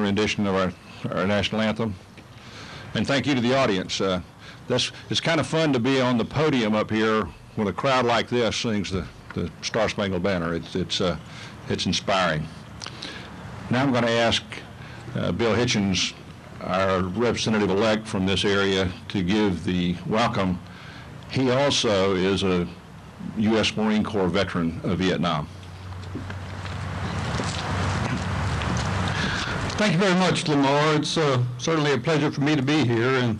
rendition of our national anthem. And thank you to the audience. It's kind of fun to be on the podium up here when a crowd like this sings the Star Spangled Banner. It's inspiring. Now I'm going to ask Bill Hitchens, our representative-elect from this area, to give the welcome. He also is a U.S. Marine Corps veteran of Vietnam. Thank you very much, Lamar. It's certainly a pleasure for me to be here, and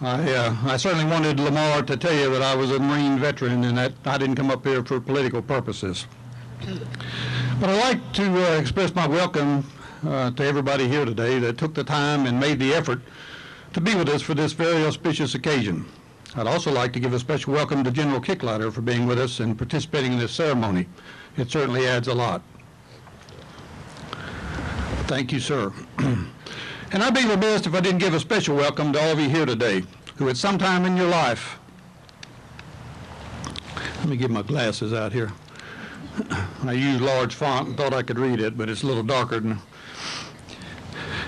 I certainly wanted Lamar to tell you that I was a Marine veteran and that I didn't come up here for political purposes. But I'd like to express my welcome to everybody here today that took the time and made the effort to be with us for this very auspicious occasion. I'd also like to give a special welcome to General Kicklighter for being with us and participating in this ceremony. It certainly adds a lot. Thank you, sir. And I'd be remiss if I didn't give a special welcome to all of you here today who at some time in your life, let me get my glasses out here. I used large font and thought I could read it, but it's a little darker than.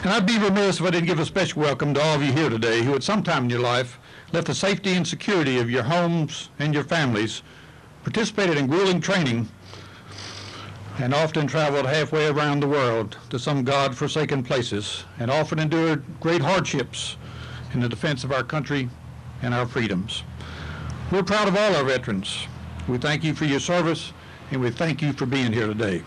And I'd be remiss if I didn't give a special welcome to all of you here today who at some time in your life left the safety and security of your homes and your families, participated in grueling training, and often traveled halfway around the world to some God-forsaken places, and often endured great hardships in the defense of our country and our freedoms. We're proud of all our veterans. We thank you for your service, and we thank you for being here today.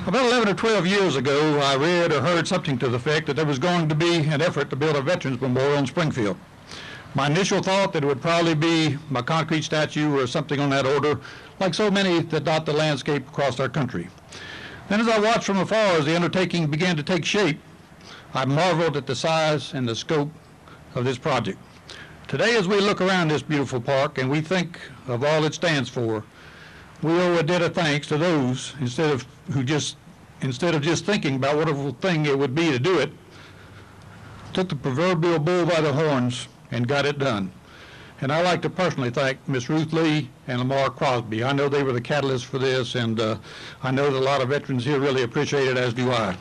About 11 or 12 years ago, I read or heard something to the effect that there was going to be an effort to build a Veterans Memorial in Springfield. My initial thought that it would probably be a concrete statue or something on that order, like so many that dot the landscape across our country. Then as I watched from afar as the undertaking began to take shape, I marveled at the size and the scope of this project. Today, as we look around this beautiful park and we think of all it stands for, we owe a debt of thanks to those instead of just thinking about what a thing it would be to do it, took the proverbial bull by the horns and got it done. And I'd like to personally thank Ms. Ruth Lee and Lamar Crosby. I know they were the catalyst for this, and I know that a lot of veterans here really appreciate it, as do I.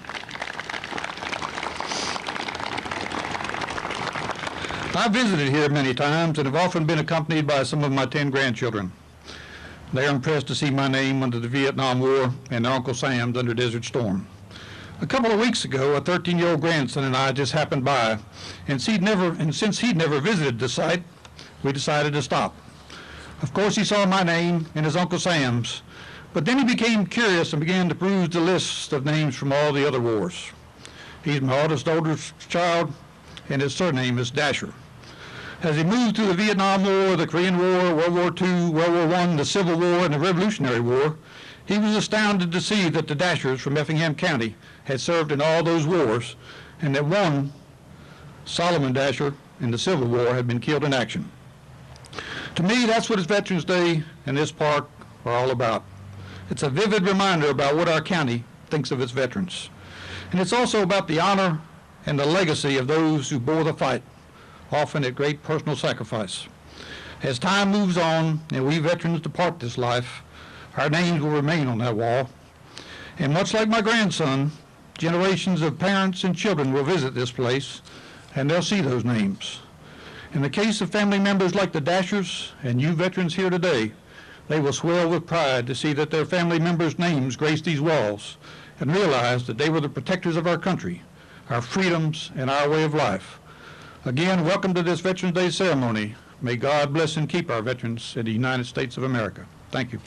I've visited here many times and have often been accompanied by some of my 10 grandchildren. They are impressed to see my name under the Vietnam War and their Uncle Sam's under Desert Storm. A couple of weeks ago, a 13-year-old grandson and I just happened by, and since he'd never visited the site, we decided to stop. Of course, he saw my name and his Uncle Sam's, but then he became curious and began to peruse the list of names from all the other wars. He's my oldest child, and his surname is Dasher. As he moved through the Vietnam War, the Korean War, World War II, World War I, the Civil War, and the Revolutionary War, he was astounded to see that the Dashers from Effingham County had served in all those wars, and that one, Solomon Dasher, in the Civil War, had been killed in action. To me, that's what Veterans Day and this park are all about. It's a vivid reminder about what our county thinks of its veterans. And it's also about the honor and the legacy of those who bore the fight, often at great personal sacrifice. As time moves on and we veterans depart this life, our names will remain on that wall. And much like my grandson, generations of parents and children will visit this place and they'll see those names. In the case of family members like the Dashers and you veterans here today, they will swell with pride to see that their family members' names grace these walls and realize that they were the protectors of our country, our freedoms, and our way of life. Again, welcome to this Veterans Day ceremony. May God bless and keep our veterans in the United States of America. Thank you.